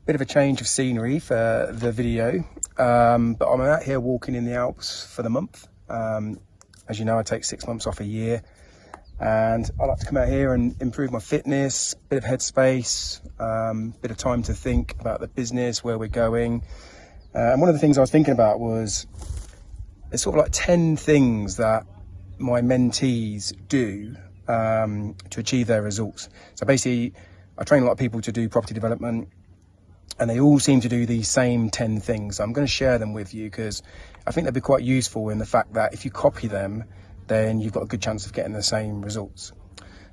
Bit of a change of scenery for the video, but I'm out here walking in the Alps for the month. As you know, I take 6 months off a year, and I like to come out here and improve my fitness, bit of headspace, bit of time to think about the business, where we're going. And one of the things I was thinking about was there's sort of like 10 things that my mentees do to achieve their results. So basically, I train a lot of people to do property development, and they all seem to do these same 10 things. So I'm going to share them with you because I think they'll be quite useful in the fact that if you copy them, then you've got a good chance of getting the same results.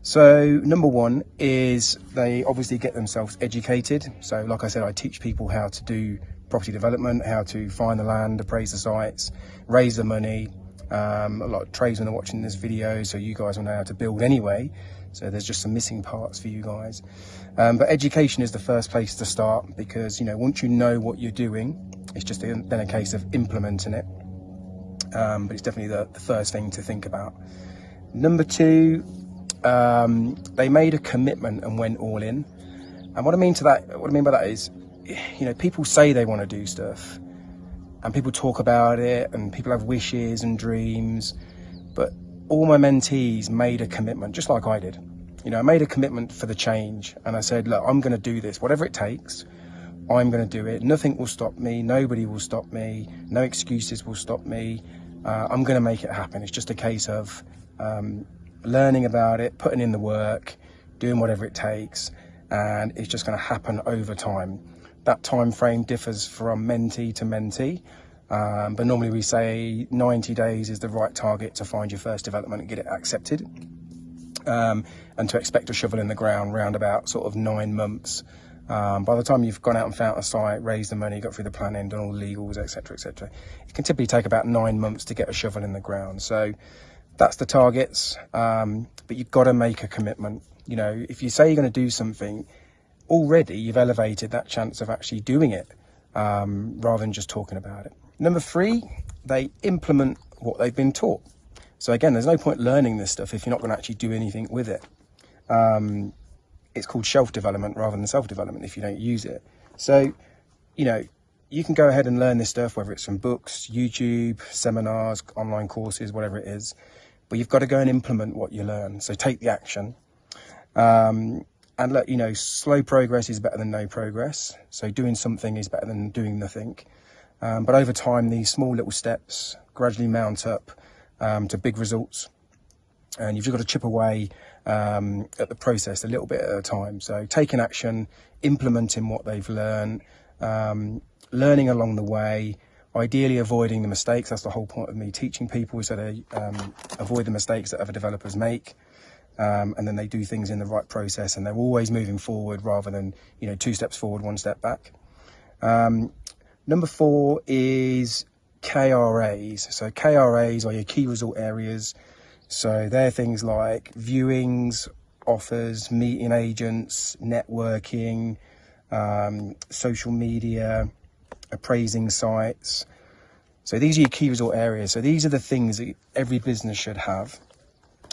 So number one is they obviously get themselves educated. So like I said, I teach people how to do property development, how to find the land, appraise the sites, raise the money. A lot of tradesmen are watching this video, so you guys will know how to build anyway. So there's just some missing parts for you guys. But education is the first place to start because, you know, once you know what you're doing, it's just then a case of implementing it. But it's definitely the first thing to think about. Number two, they made a commitment and went all in. And what I mean by that is, you know, people say they want to do stuff and people talk about it and people have wishes and dreams, but all my mentees made a commitment, just like I did. You know, I made a commitment for the change and I said, look, I'm going to do this, whatever it takes, I'm going to do it. Nothing will stop me. Nobody will stop me. No excuses will stop me. I'm going to make it happen. It's just a case of learning about it, putting in the work, doing whatever it takes, and it's just going to happen over time. That time frame differs from mentee to mentee, but normally we say 90 days is the right target to find your first development and get it accepted, and to expect a shovel in the ground round about sort of 9 months. By the time you've gone out and found a site, raised the money, got through the planning, done all the legals, etc., etc., it can typically take about 9 months to get a shovel in the ground. So that's the targets, but you've got to make a commitment. You know, if you say you're going to do something, already you've elevated that chance of actually doing it, rather than just talking about it. Number three, they implement what they've been taught. So again, there's no point learning this stuff if you're not going to actually do anything with it. It's called shelf development rather than self-development if you don't use it. So, you know, you can go ahead and learn this stuff, whether it's from books, YouTube, seminars, online courses, whatever it is, but you've got to go and implement what you learn. So take the action. And look, you know, slow progress is better than no progress. So doing something is better than doing nothing. But over time, these small little steps gradually mount up to big results. And you've just got to chip away at the process a little bit at a time. So taking action, implementing what they've learned, learning along the way, ideally avoiding the mistakes. That's the whole point of me teaching people, so they avoid the mistakes that other developers make. And then they do things in the right process and they're always moving forward rather than, you know, 2 steps forward, 1 step back. Number four is KRAs. So KRAs are your key result areas. So they're things like viewings, offers, meeting agents, networking, social media, appraising sites. So these are your key result areas. So these are the things that every business should have.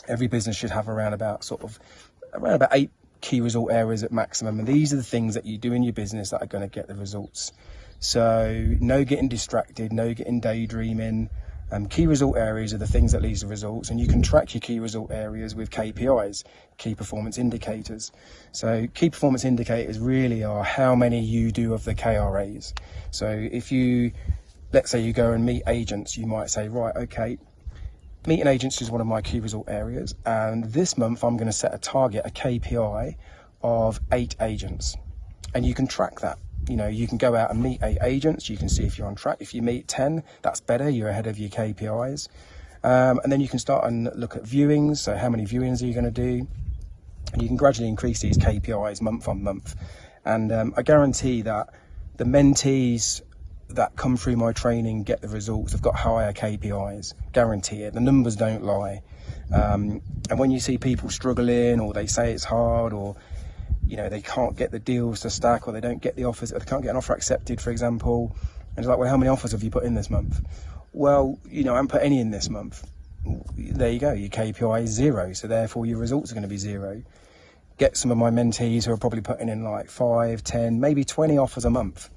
Every business should have around about 8 key result areas at maximum. And these are the things that you do in your business that are going to get the results. So no getting distracted, no getting daydreaming. Key result areas are the things that lead to results, and you can track your key result areas with KPIs, key performance indicators. So key performance indicators really are how many you do of the KRAs. So if you, let's say you go and meet agents, you might say, right, okay, meeting agents is one of my key result areas, and this month I'm going to set a target, a KPI of 8 agents, and you can track that. You know, you can go out and meet 8 agents, you can see if you're on track. If you meet 10, that's better, you're ahead of your KPIs. And then you can start and look at viewings, so how many viewings are you going to do? And you can gradually increase these KPIs month on month. And I guarantee that the mentees that come through my training get the results. They've got higher KPIs, guarantee it. The numbers don't lie. And when you see people struggling, or they say it's hard, or you know, they can't get the deals to stack, or they don't get the offers, or they can't get an offer accepted, for example. And it's like, well, how many offers have you put in this month? Well, you know, I haven't put any in this month. There you go, your KPI is 0, so therefore your results are going to be 0. get some of my mentees who are probably putting in like 5, 10, maybe 20 offers a month.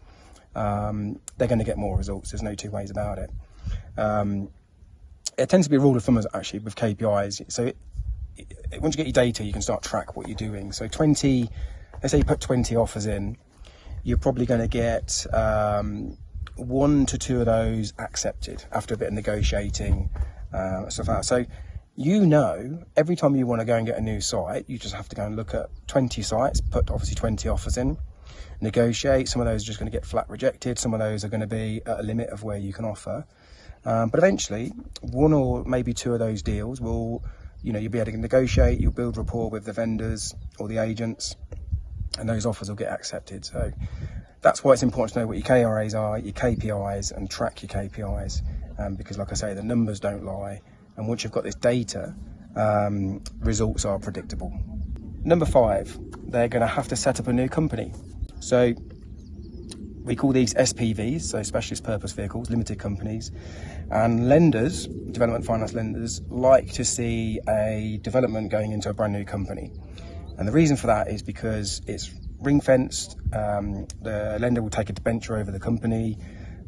They're going to get more results. There's no two ways about it. It tends to be a rule of thumb actually with KPIs. So once you get your data, you can start track what you're doing. So 20, let's say you put 20 offers in, you're probably going to get 1 to 2 of those accepted after a bit of negotiating, stuff like that. So every time you want to go and get a new site, you just have to go and look at 20 sites, put obviously 20 offers in, negotiate. Some of those are just going to get flat rejected. Some of those are going to be at a limit of where you can offer. But eventually, 1 or maybe 2 of those deals will, you'll be able to negotiate, you'll build rapport with the vendors or the agents, and those offers will get accepted. So that's why it's important to know what your KRAs are, your KPIs, and track your KPIs, because like I say, the numbers don't lie. And once you've got this data, results are predictable. Number 5, they're going to have to set up a new company. So we call these SPVs, so specialist purpose vehicles, limited companies. And lenders, development finance lenders, like to see a development going into a brand new company. And the reason for that is because it's ring fenced. The lender will take a debenture over the company.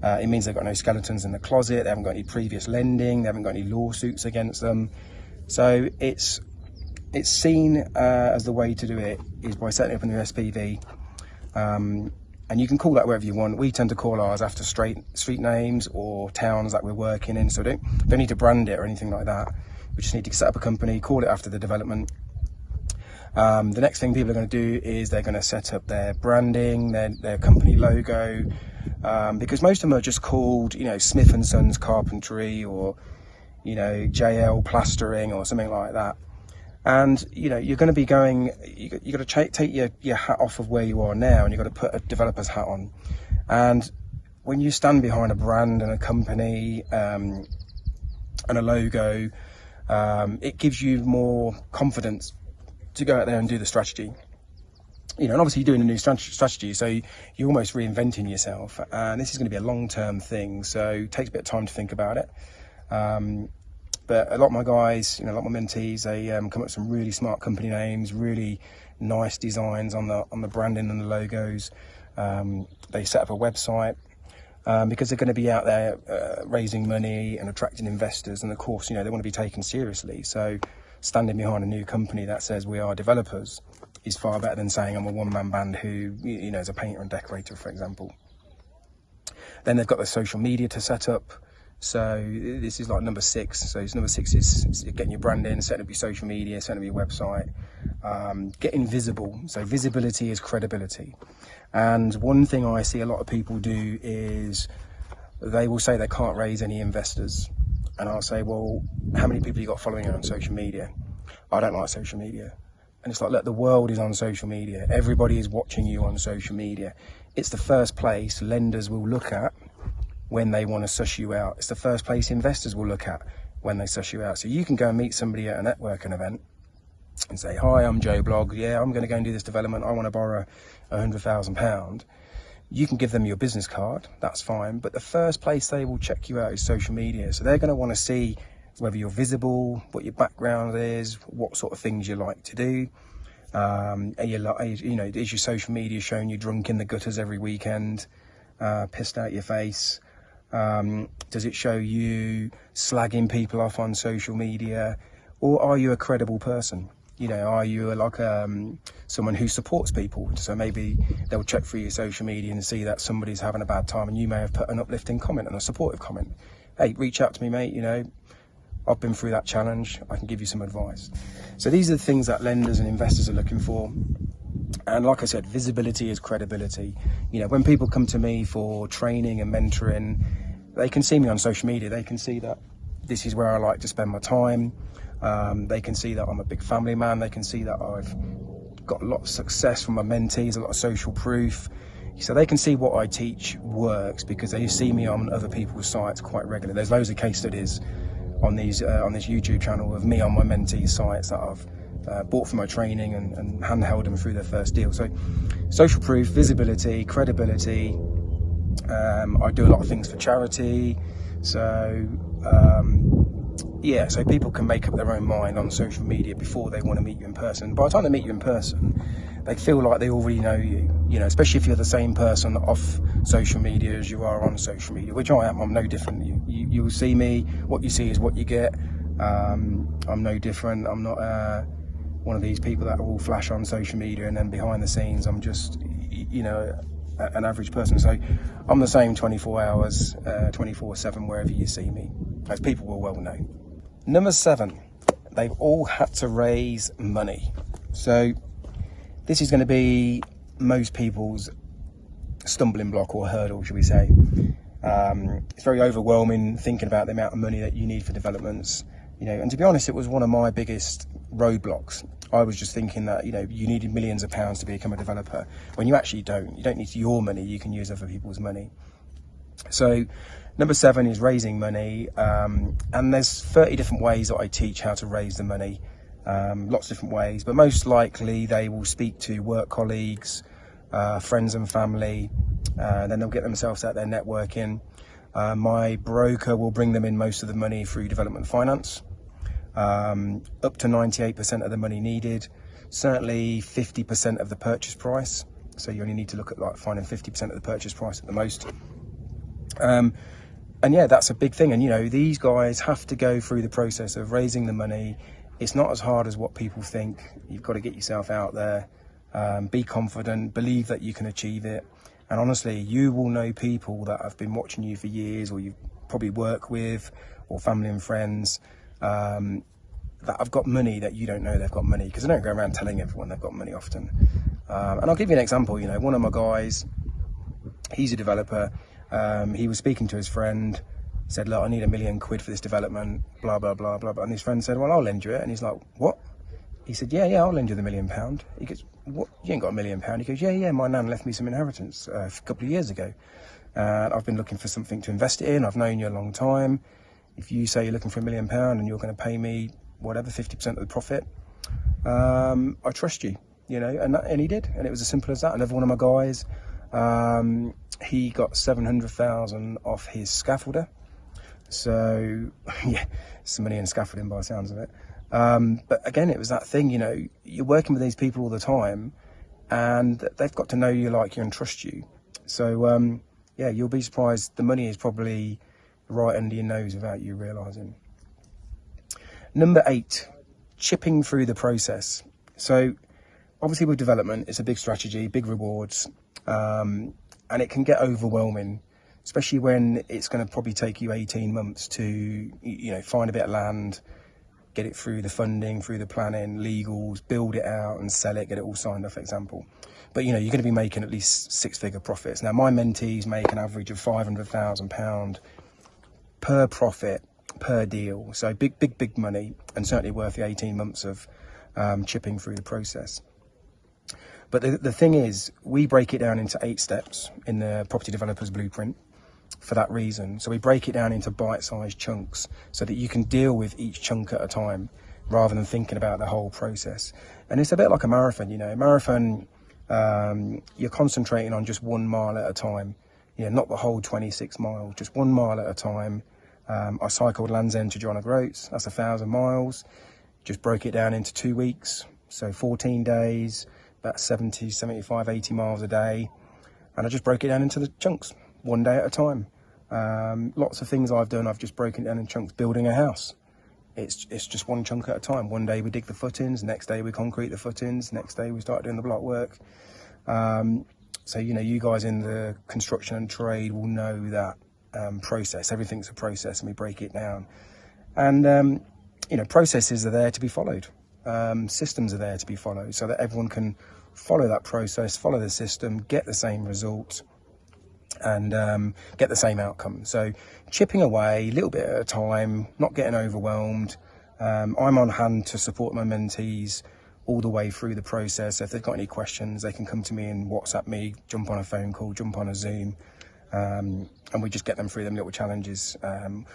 It means they've got no skeletons in the closet. They haven't got any previous lending. They haven't got any lawsuits against them. So it's seen as the way to do it is by setting up a new SPV. And you can call that whatever you want. We tend to call ours after street names or towns that we're working in. So don't need to brand it or anything like that. We just need to set up a company, call it after the development. The next thing people are going to do is they're going to set up their branding, their company logo, because most of them are just called, Smith and Sons Carpentry or, JL Plastering or something like that. And, you're going to be going, you've got to take your hat off of where you are now, and you've got to put a developer's hat on. And when you stand behind a brand and a company and a logo, it gives you more confidence to go out there and do the strategy. And obviously you're doing a new strategy, so you're almost reinventing yourself. And this is going to be a long-term thing, so it takes a bit of time to think about it. But a lot of my guys, a lot of my mentees, they come up with some really smart company names, really nice designs on the branding and the logos. They set up a website because they're going to be out there raising money and attracting investors. And of course, they want to be taken seriously. So standing behind a new company that says we are developers is far better than saying I'm a one-man band who, is a painter and decorator, for example. Then they've got the social media to set up. So this is like number 6. So number 6 is getting your brand in, setting up your social media, setting up your website, getting visible. So visibility is credibility. And one thing I see a lot of people do is they will say they can't raise any investors. And I'll say, well, how many people you got following you on social media? I don't like social media. And it's like, look, the world is on social media. Everybody is watching you on social media. It's the first place lenders will look at when they want to suss you out. It's the first place investors will look at when they suss you out. So you can go and meet somebody at a networking event and say, hi, I'm Joe Blogg. Yeah, I'm going to go and do this development. I want to borrow £100,000. You can give them your business card, that's fine. But the first place they will check you out is social media. So they're going to want to see whether you're visible, what your background is, what sort of things you like to do. Is your social media showing you drunk in the gutters every weekend, pissed out your face? Does it show you slagging people off on social media? Or are you a credible person? Are you like someone who supports people? So maybe they'll check through your social media and see that somebody's having a bad time, and you may have put an uplifting comment and a supportive comment. Hey, reach out to me, mate. I've been through that challenge. I can give you some advice. So these are the things that lenders and investors are looking for. And like I said, visibility is credibility. When people come to me for training and mentoring, they can see me on social media. They can see that this is where I like to spend my time. They can see that I'm a big family man. They can see that I've got a lot of success from my mentees, a lot of social proof. So they can see what I teach works because they see me on other people's sites quite regularly. There's loads of case studies on this YouTube channel of me on my mentees' sites that I've bought for my training and handheld them through their first deal. So social proof, visibility, credibility. I do a lot of things for charity. So yeah, so people can make up their own mind on social media before they want to meet you in person. By the time they meet you in person, they feel like they already know you, you know, especially if you're the same person off social media as you are on social media, which I am. I'm no different. You will see me, what you see is what you get. I'm no different. I'm not one of these people that will flash on social media and then behind the scenes I'm just, you know, an average person. So I'm the same 24 hours, 24/7 wherever you see me, as people will well know. Number 7, they've all had to raise money. So this is going to be most people's stumbling block or hurdle, should we say. It's very overwhelming thinking about the amount of money that you need for developments, you know, and to be honest, it was one of my biggest roadblocks. I was just thinking that, you know, you needed millions of pounds to become a developer, when you actually don't. You don't need your money, you can use other people's money. So number 7 is raising money, and there's 30 different ways that I teach how to raise the money, lots of different ways, but most likely they will speak to work colleagues, friends and family, then they'll get themselves out there networking. My broker will bring them in most of the money through development finance, up to 98% of the money needed, certainly 50% of the purchase price. So you only need to look at like finding 50% of the purchase price at the most. And yeah, that's a big thing. And you know, these guys have to go through the process of raising the money. It's not as hard as what people think. You've got to get yourself out there, be confident, believe that you can achieve it. And honestly, you will know people that have been watching you for years, or you probably work with, or family and friends, that have got money that you don't know they've got money, because they don't go around telling everyone they've got money often. And I'll give you an example. You know, one of my guys, he's a developer. He was speaking to his friend, said, look, I need £1 million for this development, blah, blah, blah, blah, blah. And his friend said, well, I'll lend you it. And he's like, what? He said, yeah, I'll lend you the £1 million. He goes, what? You ain't got £1 million? He goes, yeah, my nan left me some inheritance a couple of years ago. I've been looking for something to invest it in. I've known you a long time. If you say you're looking for £1 million and you're going to pay me whatever, 50% of the profit, I trust you, you know, and he did. And it was as simple as that. Another one of my guys, he got 700,000 off his scaffolder. So yeah, some money in scaffolding by the sounds of it. But again, it was that thing, you know, you're working with these people all the time and they've got to know you, like you, and trust you. So yeah, you'll be surprised. The money is probably right under your nose without you realising. Number 8, chipping through the process. So obviously with development, it's a big strategy, big rewards, and it can get overwhelming, especially when it's going to probably take you 18 months to, you know, find a bit of land, get it through the funding, through the planning, legals, build it out and sell it, get it all signed off, for example. But, you know, you're going to be making at least 6-figure profits. Now, my mentees make an average of £500,000 per profit, per deal. So big money, and certainly worth the 18 months of chipping through the process. But the thing is, we break it down into 8 steps in the property developer's blueprint for that reason. So we break it down into bite-sized chunks so that you can deal with each chunk at a time rather than thinking about the whole process. And it's a bit like a marathon, you know. A marathon, you're concentrating on just 1 mile at a time, you know, not the whole 26 miles, just 1 mile at a time. I cycled Land's End to John O'Groats, that's 1,000 miles, just broke it down into 2 weeks, so 14 days, about 70, 75, 80 miles a day, and I just broke it down into the chunks, 1 day at a time. Lots of things I've done, I've just broken it down in chunks. Building a house, it's just 1 chunk at a time. One day we dig the footings, next day we concrete the footings, next day we start doing the block work. So, you know, you guys in the construction and trade will know that process. Everything's a process, and we break it down. And you know, processes are there to be followed. Systems are there to be followed, so that everyone can follow that process, follow the system, get the same result, and get the same outcome. So chipping away a little bit at a time, not getting overwhelmed. I'm on hand to support my mentees all the way through the process. So if they've got any questions, they can come to me and WhatsApp me, jump on a phone call, jump on a Zoom, and we just get them through them little challenges. And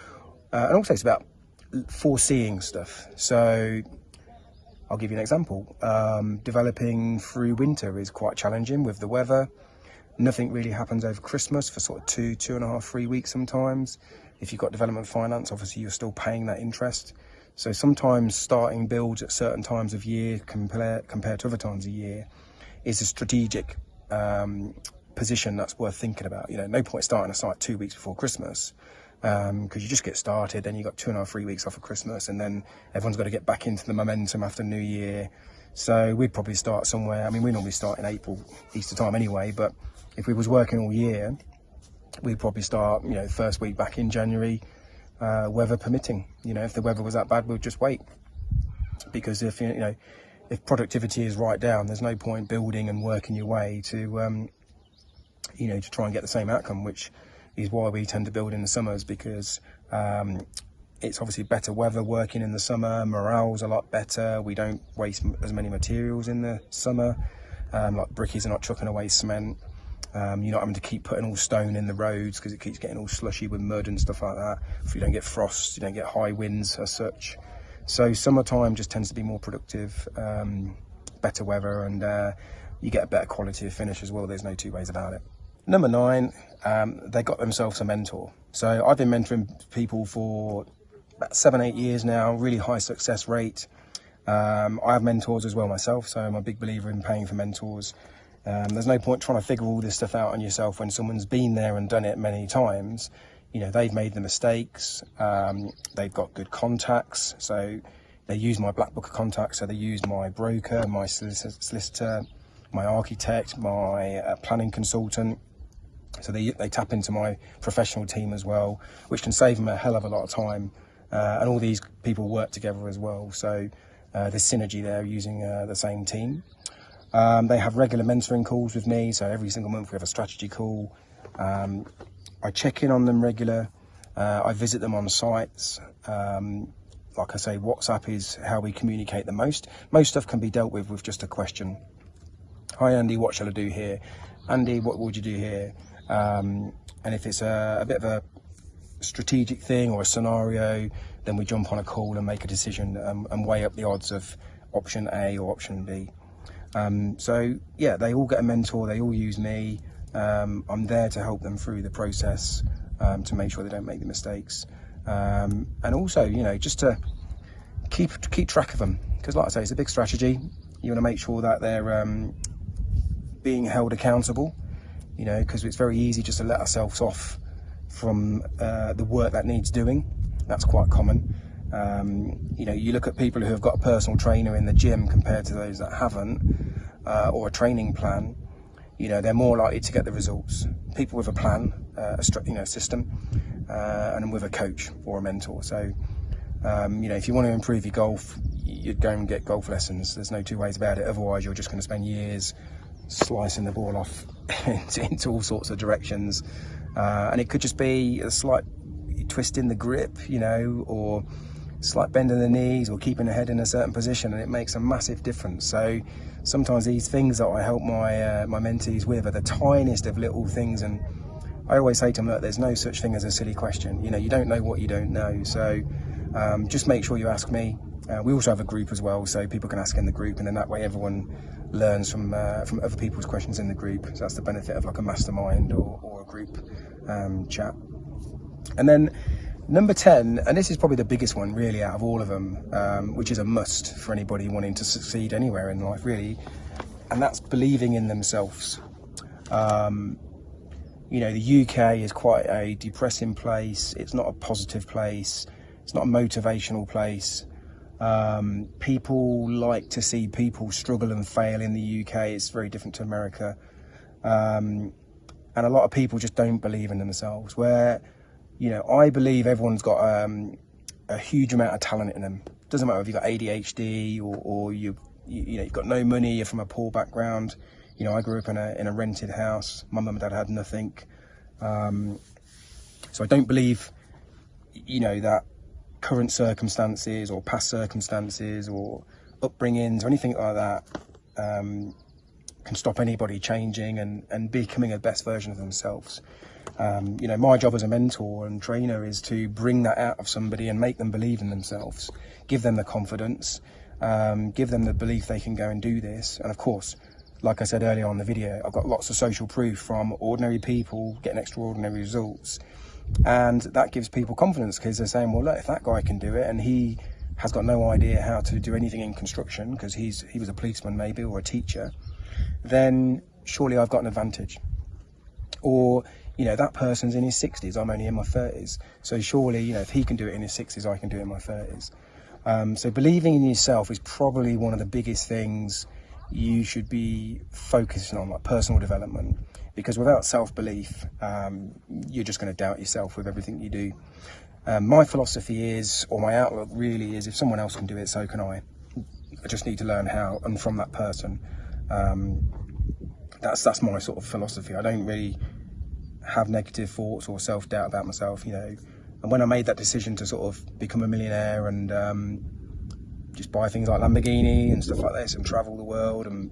also it's about foreseeing stuff. So I'll give you an example. Developing through winter is quite challenging with the weather. Nothing really happens over Christmas for sort of 2.5, 3 weeks sometimes. If you've got development finance, obviously you're still paying that interest. So sometimes starting builds at certain times of year compared to other times of year is a strategic position that's worth thinking about. You know, no point starting a site 2 weeks before Christmas, because you just get started, then you've got 2.5, 3 weeks off of Christmas, and then everyone's got to get back into the momentum after New Year. So we'd probably start somewhere, I mean, we normally start in April, Easter time anyway, but if we was working all year, we'd probably start, you know, first week back in January, weather permitting. You know, if the weather was that bad, we'd just wait. Because if, you know, if productivity is right down, there's no point building and working your way to, you know, to try and get the same outcome, which is why we tend to build in the summers, because it's obviously better weather working in the summer, morale's a lot better, we don't waste as many materials in the summer, like brickies are not chucking away cement, you're not having to keep putting all stone in the roads because it keeps getting all slushy with mud and stuff like that. If you don't get frost, you don't get high winds as such. So summertime just tends to be more productive, better weather, and you get a better quality of finish as well. There's no two ways about it. Number 9, they got themselves a mentor. So I've been mentoring people for about 7-8 years now, really high success rate. I have mentors as well myself, so I'm a big believer in paying for mentors. There's no point trying to figure all this stuff out on yourself when someone's been there and done it many times. You know, they've made the mistakes, they've got good contacts, so they use my black book of contacts, so they use my broker, my solicitor, my architect, my planning consultant. So they tap into my professional team as well, which can save them a hell of a lot of time. And all these people work together as well, so there's synergy there using the same team. They have regular mentoring calls with me, so every single month we have a strategy call. I check in on them regular. I visit them on sites. Like I say, WhatsApp is how we communicate the most. Most stuff can be dealt with just a question. Hi Andy, what shall I do here? Andy, what would you do here? And if it's a bit of a strategic thing or a scenario, then we jump on a call and make a decision and weigh up the odds of option A or option B. So yeah, they all get a mentor, they all use me. I'm there to help them through the process, to make sure they don't make the mistakes. And also, you know, just to keep track of them, because like I say, it's a big strategy. You want to make sure that they're being held accountable, you know, because it's very easy just to let ourselves off from the work that needs doing. That's quite common. You know, you look at people who have got a personal trainer in the gym compared to those that haven't, or a training plan. You know, they're more likely to get the results. People with a plan, a system, and with a coach or a mentor. So, you know, if you want to improve your golf, you'd go and get golf lessons. There's no two ways about it. Otherwise, you're just going to spend years slicing the ball off into all sorts of directions. And it could just be a slight twist in the grip, you know, or slight bend in the knees, or keeping the head in a certain position, and it makes a massive difference. So sometimes these things that I help my mentees with are the tiniest of little things, and I always say to them that there's no such thing as a silly question. You know, you don't know what you don't know, so just make sure you ask me. We also have a group as well, so people can ask in the group, and then that way everyone learns from other people's questions in the group. So that's the benefit of like a mastermind or a group chat. And then number 10, and this is probably the biggest one really out of all of them, which is a must for anybody wanting to succeed anywhere in life really, and that's believing in themselves. You know, the UK is quite a depressing place. It's not a positive place. It's not a motivational place. People like to see people struggle and fail in the UK. It's very different to America. And a lot of people just don't believe in themselves, where, you know, I believe everyone's got a huge amount of talent in them. Doesn't matter if you've got ADHD or you know, you've got no money, you're from a poor background. You know, I grew up in a rented house. My mum and dad had nothing. So I don't believe, you know, that current circumstances or past circumstances or upbringings or anything like that can stop anybody changing and becoming a best version of themselves. You know, my job as a mentor and trainer is to bring that out of somebody and make them believe in themselves, give them the confidence, give them the belief they can go and do this. And of course, like I said earlier on in the video, I've got lots of social proof from ordinary people getting extraordinary results. And that gives people confidence, because they're saying, well, look, if that guy can do it and he has got no idea how to do anything in construction because he was a policeman maybe, or a teacher, then surely I've got an advantage. Or, you know, that person's in his 60s, I'm only in my 30s, so surely, you know, if he can do it in his 60s, I can do it in my 30s. So believing in yourself is probably one of the biggest things you should be focusing on, like personal development, because without self-belief, you're just going to doubt yourself with everything you do. My philosophy is, or my outlook really is, if someone else can do it, so can I. I just need to learn how, and from that person. That's my sort of philosophy. I don't really have negative thoughts or self-doubt about myself, you know. And when I made that decision to sort of become a millionaire and just buy things like Lamborghini and stuff like this, and travel the world and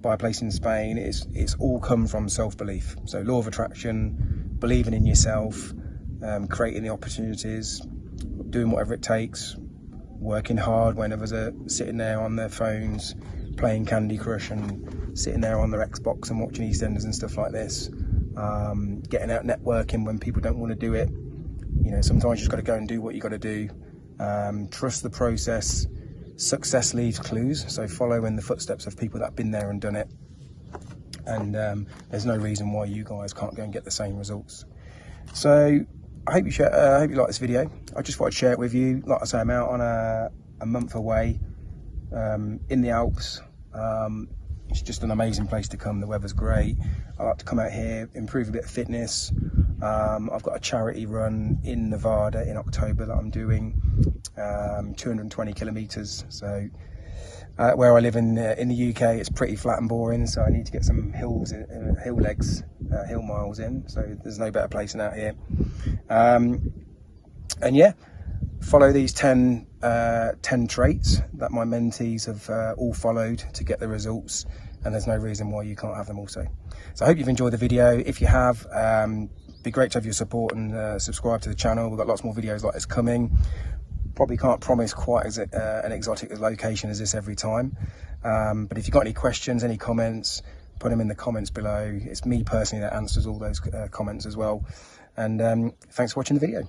buy a place in Spain, it's all come from self-belief. So law of attraction, believing in yourself, creating the opportunities, doing whatever it takes, working hard when others are sitting there on their phones playing Candy Crush and sitting there on their Xbox and watching EastEnders and stuff like this, getting out networking when people don't want to do it. You know, sometimes you just got to go and do what you got to do. Trust the process. Success leaves clues, so follow in the footsteps of people that have been there and done it. And there's no reason why you guys can't go and get the same results. So I hope you like this video. I just thought I'd share it with you. Like I say, I'm out on a month away in the Alps. It's just an amazing place to come. The weather's great. I like to come out here, improve a bit of fitness. I've got a charity run in Nevada in October that I'm doing, 220 kilometers. So where I live in the UK, it's pretty flat and boring, so I need to get some hill miles in. So there's no better place than out here. And yeah, follow these 10 traits that my mentees have all followed to get the results, and there's no reason why you can't have them also. So I hope you've enjoyed the video. If you have, be great to have your support and subscribe to the channel. We've got lots more videos like this coming. Probably can't promise quite as an exotic location as this every time, but if you've got any questions, any comments, put them in the comments below. It's me personally that answers all those comments as well. And thanks for watching the video.